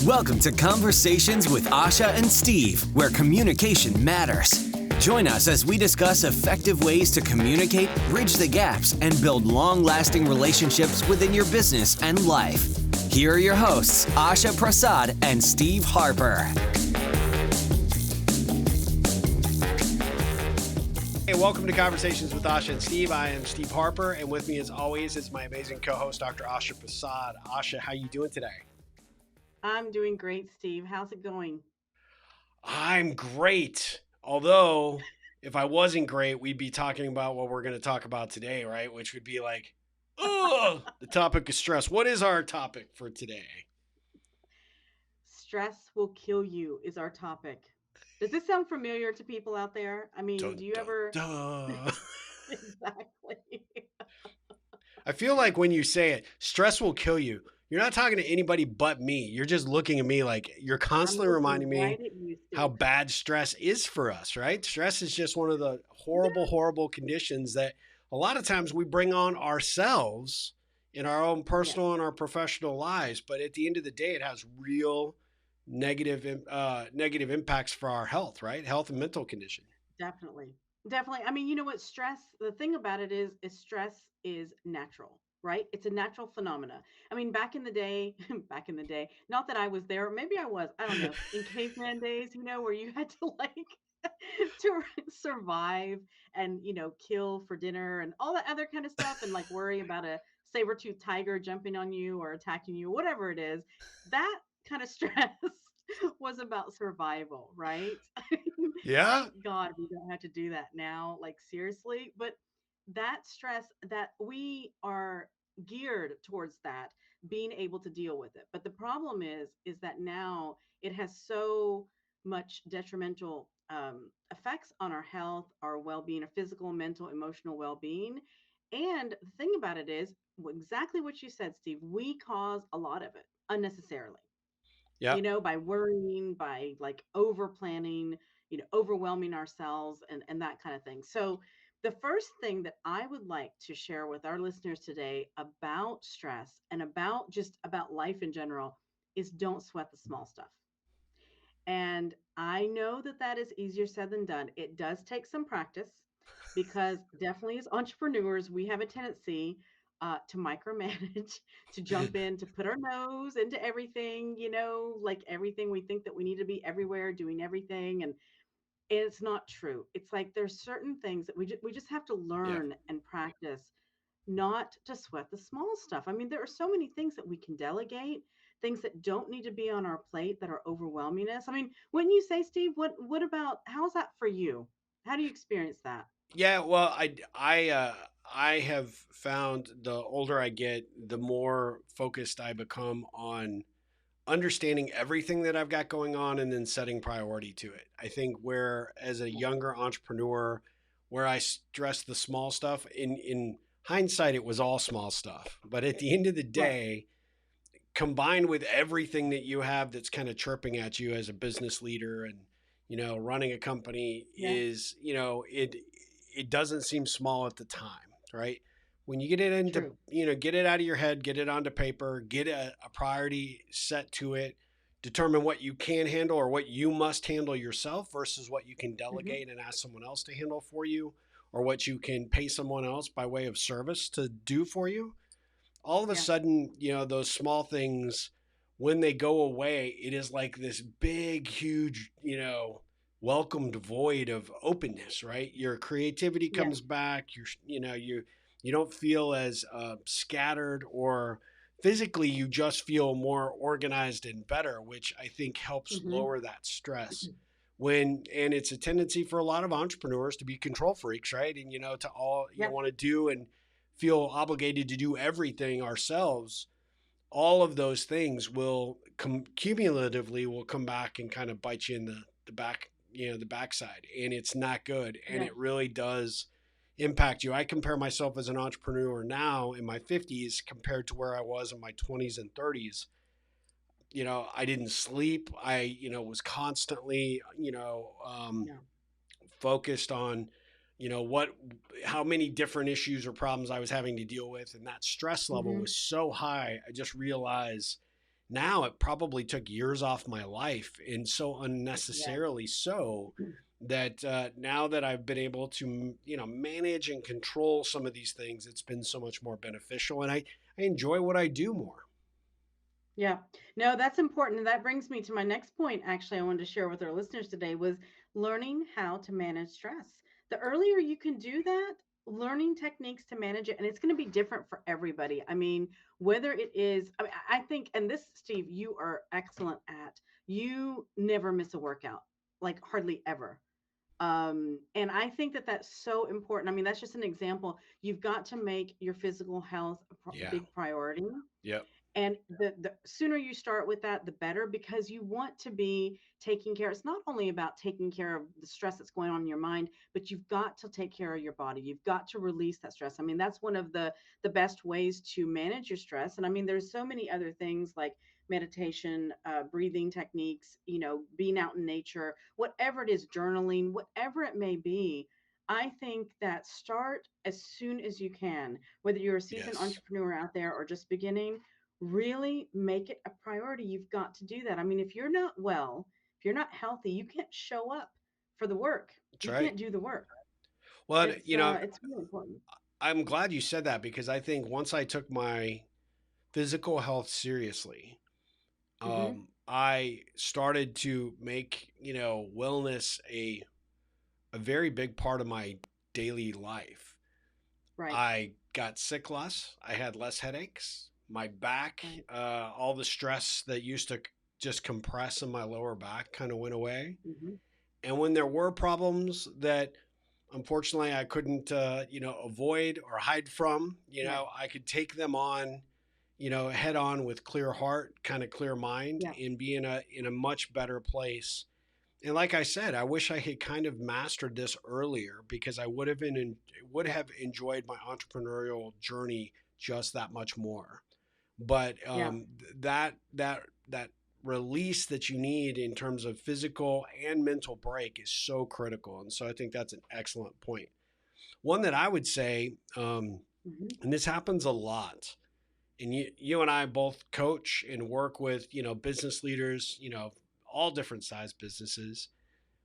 Welcome to Conversations with Asha and Steve, where communication matters. Join us as we discuss effective ways to communicate, bridge the gaps, and build long-lasting relationships within your business and life. Here are your hosts, Asha Prasad and Steve Harper. Hey, welcome to Conversations with Asha and Steve. I am Steve Harper, and with me as always is my amazing co-host, Dr. Asha Prasad. Asha, how you doing today? I'm doing great, Steve. How's it going? I'm great. Although, if I wasn't great, we'd be talking about what we're going to talk about today, right? Which would be like, the topic of stress. What is our topic for today? Stress will kill you is our topic. Does this sound familiar to people out there? I mean, Dun, do you dun, ever dun. exactly? I feel like when you say it, stress will kill you. You're not talking to anybody but me. You're just looking at me like you're I'm constantly looking reminding me right at you, how Steve. bad stress is for us, right? Stress is just one of the Yeah, horrible conditions that a lot of times we bring on ourselves in our own yes, personal and our professional lives. But at the end of the day, it has real negative impacts for our health, right? Health and mental condition. definitely. Definitely. I mean, you know what? Stress, the thing about it is stress is natural, right? It's a natural phenomena. I mean, back in the day, back in the day, not that I was there, maybe I was, I don't know, in caveman days, where you had to like to survive and kill for dinner and all that other kind of stuff and like worry about a saber-toothed tiger jumping on you or attacking you, whatever it is. That kind of stress was about survival, right? Yeah. Thank God we don't have to do that now, like seriously. But that stress that we are geared towards that, being able to deal with it. But the problem is that now it has so much detrimental effects on our health, our well-being, our physical, mental, emotional well-being. And the thing about it is exactly what you said, Steve. We cause a lot of it unnecessarily, Yep. by worrying, by like over planning, overwhelming ourselves and that kind of thing. So, the first thing that I would like to share with our listeners today about stress and about life in general is don't sweat the small stuff. And I know that that is easier said than done. It does take some practice because definitely as entrepreneurs, we have a tendency to micromanage, to jump in, to put our nose into everything, like everything we think that we need to be everywhere, doing everything. And it's not true. It's like there's certain things that we just have to Yeah. learn and practice not to sweat the small stuff. I mean, there are so many things that we can delegate, things that don't need to be on our plate that are overwhelming us. I mean, wouldn't you say, Steve, what about how's that for you? How do you experience that? Yeah, well, I have found the older I get, the more focused I become on understanding everything that I've got going on and then setting priority to it. I think where as a Yeah. younger entrepreneur, where I stress the small stuff, in hindsight it was all small stuff. But at the end of the Right. day, combined with everything that you have that's kind of chirping at you as a business leader and running a company Yeah. is it doesn't seem small at the time, right? When you get it into, True. get it out of your head, get it onto paper, get a priority set to it, determine what you can handle or what you must handle yourself versus what you can Hmm. delegate and ask someone else to handle for you, or what you can pay someone else by way of service to do for you. All of a Yeah. sudden, those small things, when they go away, it is like this big, huge, welcomed void of openness, right? Your creativity Yeah. comes back. You don't feel as scattered, or physically, you just feel more organized and better, which I think helps Hmm. lower that stress. And it's a tendency for a lot of entrepreneurs to be control freaks, right? And to all Yeah. want to do and feel obligated to do everything ourselves. All of those things will cumulatively will come back and kind of bite you in the back, the backside, and it's not good, and Yeah. it really does impact you. I compare myself as an entrepreneur now in my 50s compared to where I was in my 20s and 30s. I didn't sleep. I was constantly Yeah. focused on what how many different issues or problems I was having to deal with, and that stress level Hmm. was so high. I just realized now it probably took years off my life, and so Yeah. unnecessarily so, that now that I've been able to, manage and control some of these things, it's been so much more beneficial, and I enjoy what I do more. Yeah. No, that's important. And that brings me to my next point, actually, I wanted to share with our listeners today was learning how to manage stress. The earlier you can do that, learning techniques to manage it, and it's going to be different for everybody. I mean, whether it is, I mean, I think, and this, Steve, you are excellent at, you never miss a workout, like hardly ever. And I think that that's so important. I mean, that's just an example. You've got to make your physical health a Yeah. big priority, Yep. and the sooner you start with that, the better, because you want to be taking care. It's not only about taking care of the stress that's going on in your mind, but you've got to take care of your body. You've got to release that stress. I mean, that's one of the best ways to manage your stress. And I mean, there's so many other things like meditation, breathing techniques, being out in nature, whatever it is, journaling, whatever it may be. I think that start as soon as you can, whether you're a seasoned Yes. entrepreneur out there or just beginning. Really make it a priority. You've got to do that. I mean, if you're not well, if you're not healthy, you can't show up for the work. That's You right. can't do the work. Well, It's really important. I'm glad you said that, because I think once I took my physical health seriously, Hmm. I started to make, wellness a very big part of my daily life. Right. I got sick less. I had less headaches. My back, Right. all the stress that used to just compress in my lower back kind of went away. Hmm. And when there were problems that unfortunately I couldn't, avoid or hide from, Right. I could take them on, head on with clear heart, kind of clear mind, Yeah. and be in a much better place. And like I said, I wish I had kind of mastered this earlier, because I would Yeah. have enjoyed my entrepreneurial journey just that much more. But Yeah. that release that you need in terms of physical and mental break is so critical. And so I think that's an excellent point. One that I would say, Hmm. and this happens a lot, and you and I both coach and work with, business leaders, all different size businesses,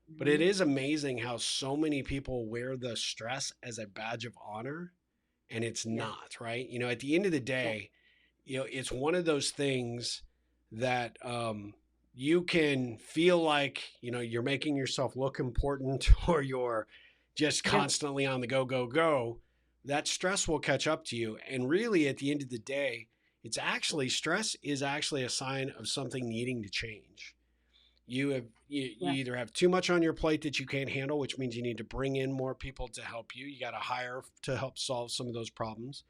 but it Hmm. is amazing how so many people wear the stress as a badge of honor, and it's Yes. not, right? At the end of the Yeah. day, it's one of those things that, you can feel like, you're making yourself look important, or you're just Yeah. constantly on the go, go, go. That stress will catch up to you. And really, at the end of the day, stress is actually a sign of something needing to change. You Yeah. either have too much on your plate that you can't handle, which means you need to bring in more people to help you. You got to hire to help solve some of those problems.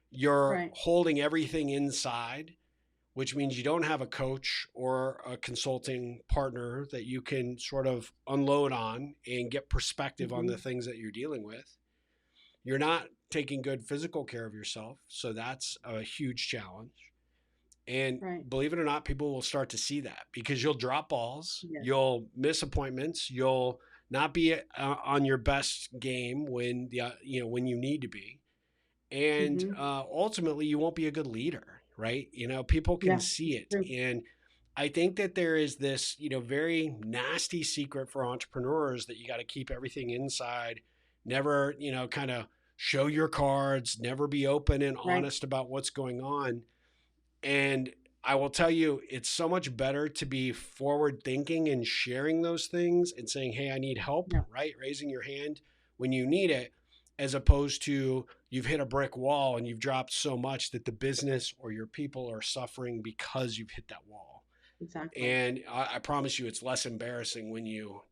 You're Right. holding everything inside, which means you don't have a coach or a consulting partner that you can sort of unload on and get perspective on Hmm. the things that you're dealing with. You're not taking good physical care of yourself, so that's a huge challenge. And Right. believe it or not, people will start to see that, because you'll drop balls, Yes. you'll miss appointments, you'll not be on your best game when you need to be, and Hmm. ultimately you won't be a good leader, right? People can Yeah. see It's it. true. And I think that there is this, very nasty secret for entrepreneurs, that you got to keep everything inside, never, kind of show your cards, never be open and Right. honest about what's going on. And I will tell you, it's so much better to be forward thinking and sharing those things and saying, hey, I need help, Yeah. right? Raising your hand when you need it, as opposed to you've hit a brick wall and you've dropped so much that the business or your people are suffering because you've hit that wall. Exactly. And I promise you, it's less embarrassing when you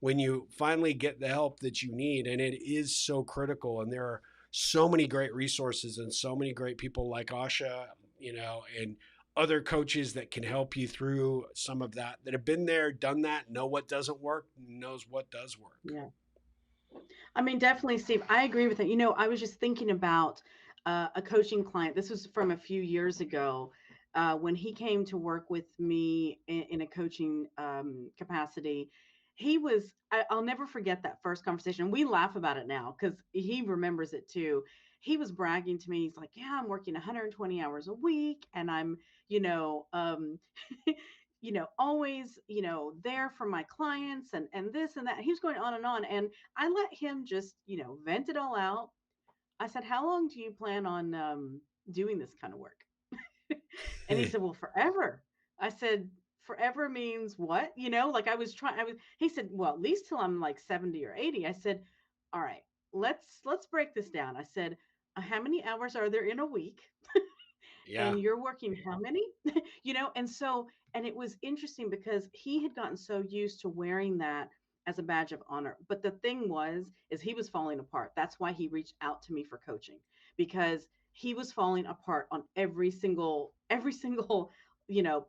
when you finally get the help that you need, and it is so critical. And there are so many great resources and so many great people like Asha, and other coaches that can help you through some of that have been there, done that, know what doesn't work, knows what does work. Yeah. I mean, definitely, Steve. I agree with that. I was just thinking about a coaching client. This was from a few years ago when he came to work with me in a coaching capacity. I'll never forget that first conversation. We laugh about it now because he remembers it too. he was bragging to me. He's like, yeah, I'm working 120 hours a week, and I'm, you know, always, there for my clients, and this and that. He was going on and on, and I let him just, vent it all out. I said, how long do you plan on doing this kind of work? And he said, well, forever. I said, forever means what? Like he said, well, at least till I'm like 70 or 80. I said, all right, let's break this down. I said, how many hours are there in a week? Yeah. And you're working how many? And it was interesting because he had gotten so used to wearing that as a badge of honor. But the thing is he was falling apart. That's why he reached out to me for coaching, because he was falling apart on every single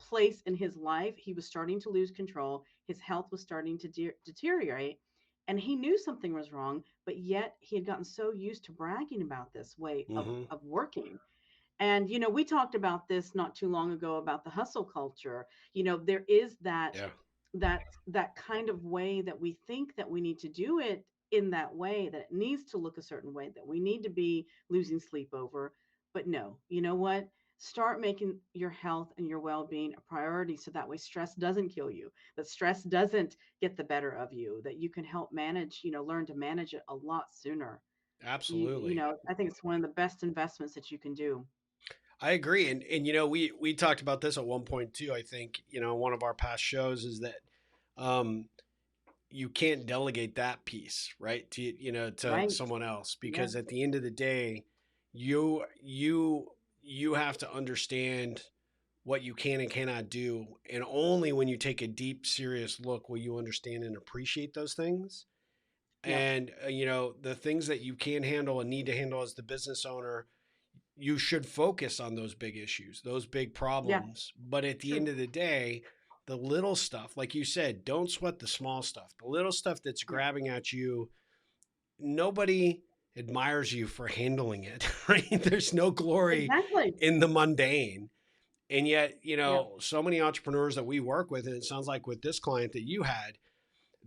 place in his life. He was starting to lose control. His health was starting to deteriorate, and he knew something was wrong, but yet he had gotten so used to bragging about this way of Mm-hmm. of working. And we talked about this not too long ago about the hustle culture. There is that Yeah. that that kind of way that we think that we need to do it, in that way that it needs to look a certain way, that we need to be losing sleep over. But no, you know what? Start making your health and your well-being a priority, so that way stress doesn't kill you, that stress doesn't get the better of you, that you can help manage, learn to manage it a lot sooner. Absolutely. I think it's one of the best investments that you can do. I agree. And we talked about this at one point too. I think, one of our past shows is that um you can't delegate that piece, right? To Right. someone else, Yeah. because at the end of the day, you have to understand what you can and cannot do, and only when you take a deep serious look will you understand and appreciate those things. Yep. And the things that you can handle and need to handle as the business owner, you should focus on those big issues, those big Yeah. problems. But at the True. end of the day, the little stuff, like you said, don't sweat the small stuff. The little stuff that's Yeah. grabbing at you, nobody admires you for handling it, right? There's no glory Exactly. in the mundane. And yet, Yeah. so many entrepreneurs that we work with, and it sounds like with this client that you had,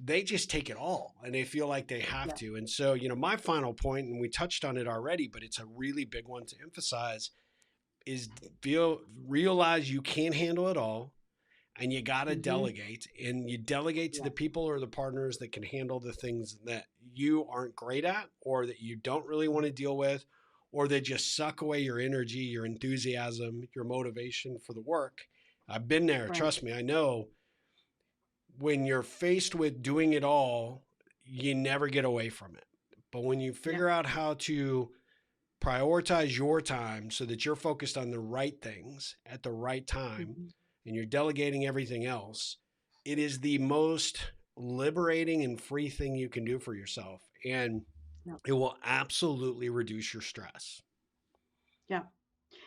they just take it all and they feel like they have Yeah. to. And so, my final point, and we touched on it already, but it's a really big one to emphasize, is realize you can't handle it all, and you got to Hmm. delegate, and you delegate to Yeah. the people or the partners that can handle the things that you aren't great at, or that you don't really want to deal with, or that just suck away your energy, your enthusiasm, your motivation for the work. I've been there. Right. Trust me. I know when you're faced with doing it all, you never get away from it. But when you Yeah. figure out how to prioritize your time so that you're focused on the right things at the right time, Hmm. and you're delegating everything else, it is the most liberating and free thing you can do for yourself. And Yeah. it will absolutely reduce your stress. Yeah.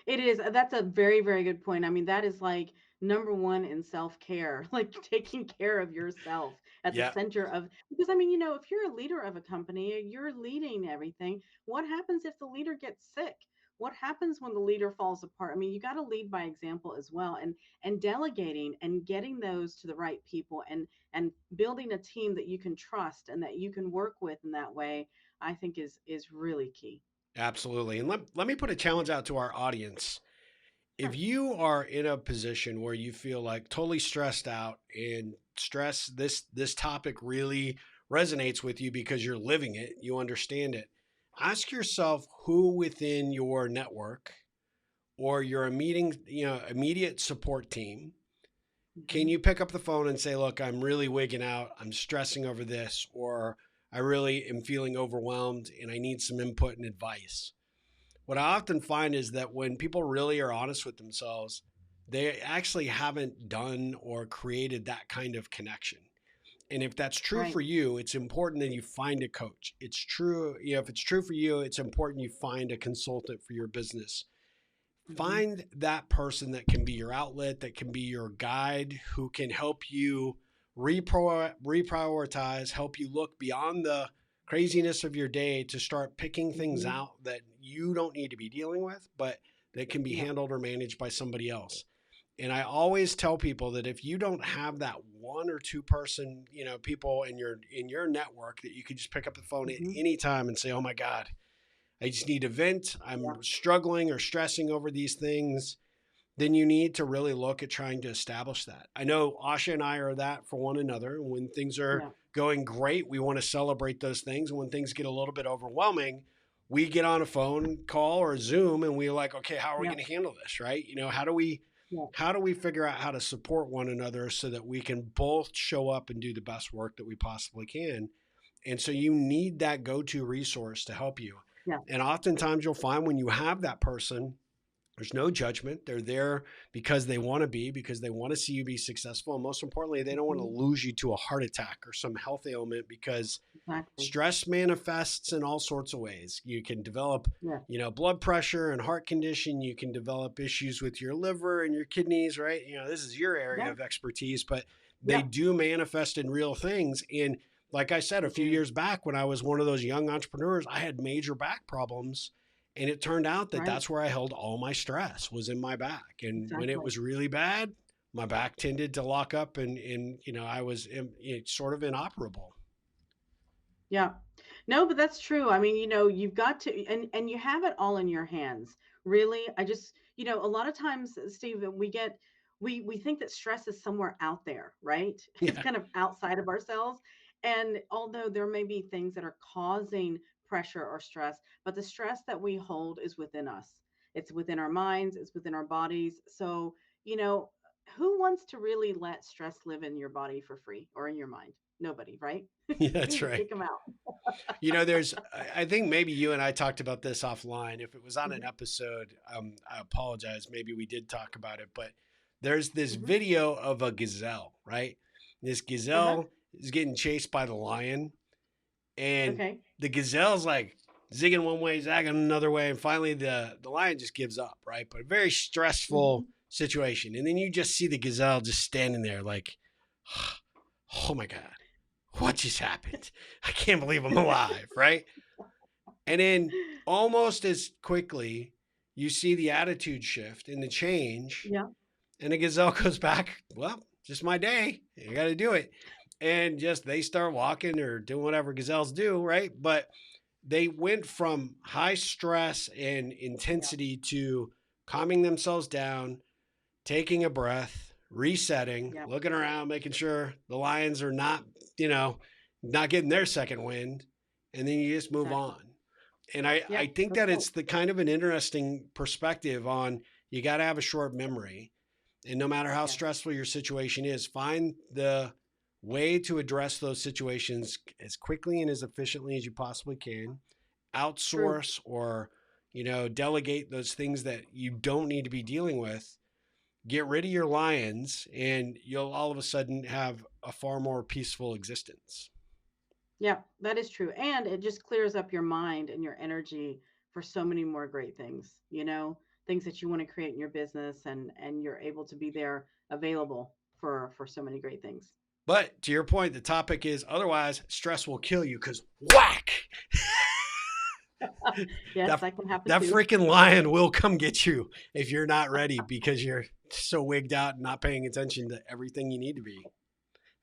It is. That's a very, very good point. I mean, that is like number one in self care, like taking care of yourself at the Yeah, center of, because I mean, if you're a leader of a company, you're leading everything. What happens if the leader gets sick? What happens when the leader falls apart? I mean, you got to lead by example as well, and delegating and getting those to the right people, and building a team that you can trust and that you can work with in that way, I think is really key. absolutely. And let me put a challenge out to our audience. If Sure. you are in a position where you feel like totally stressed out, and this topic really resonates with you because you're living it, you understand it, ask yourself who within your network or your immediate support team can Hmm. you pick up the phone and say, look, I'm really wigging out, I'm stressing over this, or I really am feeling overwhelmed and I need some input and advice. What I often find is that when people really are honest with themselves, they actually haven't done or created that kind of connection. And if that's true Right. for you, it's important that you find a coach. It's true, if it's true for you, it's important you find a consultant for your business. Hmm. Find that person that can be your outlet, that can be your guide, who can help you reprioritize, help you look beyond the craziness of your day to start picking things Hmm. out that you don't need to be dealing with, but that can be Yeah. handled or managed by somebody else. And I always tell people that if you don't have that one or two person, people in your network that you can just pick up the phone at Hmm. any time and say, "Oh my God, I just need to vent. Yeah. I'm struggling or stressing over these things. Then you need to really look at trying to establish that. I know Asha and I are that for one another. When things are Yeah. going great, we want to celebrate those things. And when things get a little bit overwhelming, we get on a phone call or Zoom and we're like, okay, how are we Yeah. going to handle this? Right? Yeah. how do we figure out how to support one another so that we can both show up and do the best work that we possibly can? And so you need that go-to resource to help you. Yeah. And oftentimes you'll find when you have that person, there's no judgment. They're there because they want to be, because they want to see you be successful. And most importantly, they don't want to Mhm. lose you to a heart attack or some health ailment, because Exactly. stress manifests in all sorts of ways. You can develop, Yeah. blood pressure and heart condition. You can develop issues with your liver and your kidneys, right? This is your area Yeah. of expertise, but they Yeah. do manifest in real things. And like I said, a They few do. years back when I was one of those young entrepreneurs, I had major back problems. And it turned out that Right. that's where I held all my stress, was in my back. And when it Exactly. was really bad, my back tended to lock up and I was sort of inoperable. Yeah. No, but that's true. I mean, you've got to, and you have it all in your hands. Really, I just, a lot of times, Steve, we think that stress is somewhere out there, right? It's Yeah. kind of outside of ourselves. And although there may be things that are causing pressure or stress, but the stress that we hold is within us. It's within our minds, it's within our bodies. So, you know, who wants to really let stress live in your body for free or in your mind? Nobody, right? Yeah, You that's need to right. kick them out. I think maybe you and I talked about this offline. If it was on an Mhm, episode, I apologize. Maybe we did talk about it, but there's this mhm. video of a gazelle, right? This Uh-huh. gazelle is getting chased by the lion, and Okay. the gazelle's like zigging one way, zagging another way, and finally the lion just gives up, right? But a very stressful Mhm. situation, and then you just see the gazelle just standing there, like, oh my god, what just happened? I can't believe I'm alive, right? And then almost as quickly, you see the attitude shift and the change, Yeah. and the gazelle goes back, well, just my day. You got to do it. And just they start walking or doing whatever gazelles do, right? But they went from high stress and Yeah. intensity to calming themselves down, taking a breath, resetting, Yeah. looking around, making sure the lions are not, you know, not getting their second wind. And then you just move Exactly. on. And I Yep. think That's that right. it's the kind of an interesting perspective on, you got to have a short memory. And no matter how Yes. stressful your situation is, find the way to address those situations as quickly and as efficiently as you possibly can. True. Outsource or, delegate those things that you don't need to be dealing with. Get rid of your lions, and you'll all of a sudden have a far more peaceful existence. Yeah, that is true. And it just clears up your mind and your energy for so many more great things, things that you want to create in your business and you're able to be there available for so many great things. But to your point, the topic is otherwise stress will kill you, because whack, Yes, that that can happen that too. freaking lion will come get you if you're not ready, because you're so wigged out and not paying attention to everything you need to be.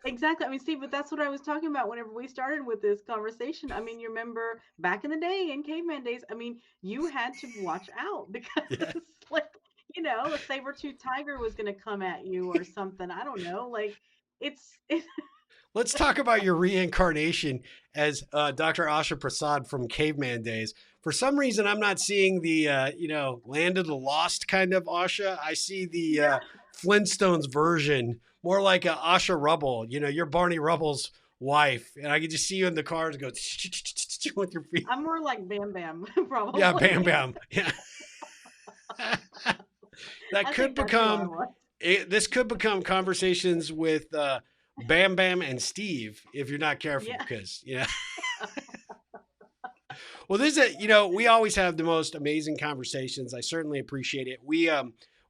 Exactly. I mean, Steve, but that's what I was talking about whenever we started with this conversation. I mean, you remember back in the day, in caveman days, I mean, you had to watch out because, Yeah. like, a saber-toothed tiger was going to come at you or something. I don't know. Like, it's Let's talk about your reincarnation as Dr. Asha Prasad from Caveman Days. For some reason, I'm not seeing the Land of the Lost kind of Asha. I see the yeah. Flintstones version, more like a Asha Rubble. You're Barney Rubble's wife, and I can just see you in the cars go with your feet. I'm more like Bam Bam, Yeah, bam, probably. bam. Yeah, that I could think that's who I become was. this could become conversations with Bam Bam and Steve if you're not careful, Yeah. because well, this is we always have the most amazing conversations. I certainly appreciate it.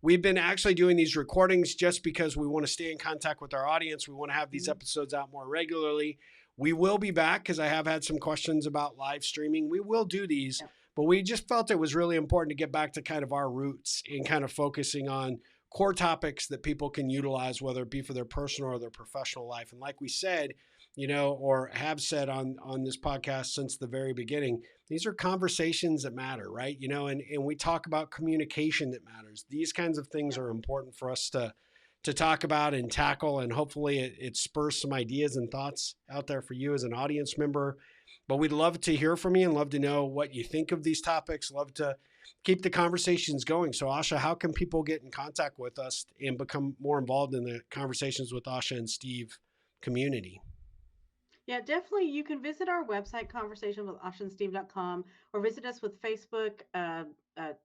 We've been actually doing these recordings just because we want to stay in contact with our audience. We want to have these Mhm. episodes out more regularly. We will be back because I have had some questions about live streaming. We will do these, Yeah. but we just felt it was really important to get back to kind of our roots and kind of focusing on core topics that people can utilize, whether it be for their personal or their professional life. And like we said, or have said on this podcast since the very beginning, These are conversations that matter, right? And we talk about communication that matters. These kinds of things Yep. are important for us to talk about and tackle, and hopefully it spurs some ideas and thoughts out there for you as an audience member. But we'd love to hear from you and love to know what you think of these topics. Love to keep the conversations going. So Asha, how can people get in contact with us and become more involved in the Conversations with Asha and Steve community? Yeah, definitely. You can visit our website, conversationwithashaandsteve.com, or visit us with Facebook,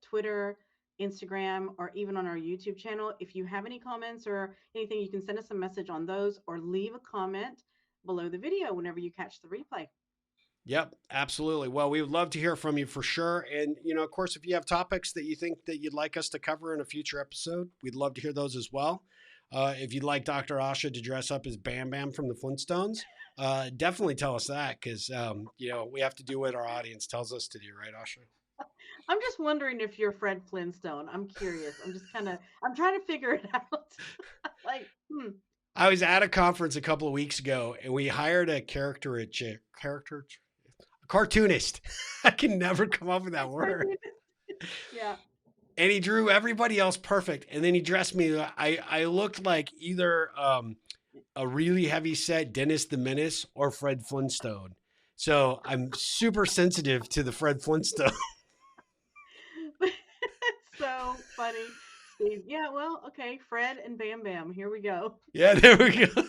Twitter, Instagram, or even on our YouTube channel. If you have any comments or anything, you can send us a message on those or leave a comment below the video whenever you catch the replay. Yep, absolutely. Well, we would love to hear from you for sure. And, of course, if you have topics that you think that you'd like us to cover in a future episode, we'd love to hear those as well. If you'd like Dr. Asha to dress up as Bam Bam from the Flintstones, definitely tell us that because, we have to do what our audience tells us to do, right, Asha? I'm just wondering if you're Fred Flintstone. I'm curious. I'm trying to figure it out. Like, I was at a conference a couple of weeks ago and we hired a cartoonist. I can never come up with that word. Yeah. And he drew everybody else perfect. And then he dressed me. I looked like either a really heavy set Dennis the Menace or Fred Flintstone. So I'm super sensitive to the Fred Flintstone. So funny, Steve. Yeah, well, okay. Fred and Bam Bam. Here we go. Yeah, there we go.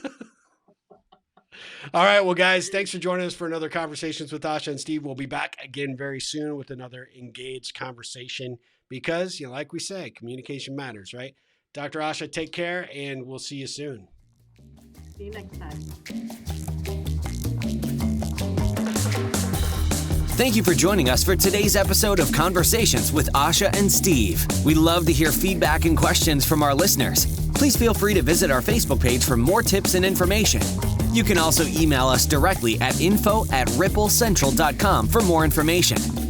All right. Well, guys, thanks for joining us for another Conversations with Asha and Steve. We'll be back again very soon with another engaged conversation because, like we say, communication matters, right? Dr. Asha, take care, and we'll see you soon. See you next time. Thank you for joining us for today's episode of Conversations with Asha and Steve. We love to hear feedback and questions from our listeners. Please feel free to visit our Facebook page for more tips and information. You can also email us directly at info@ripplecentral.com for more information.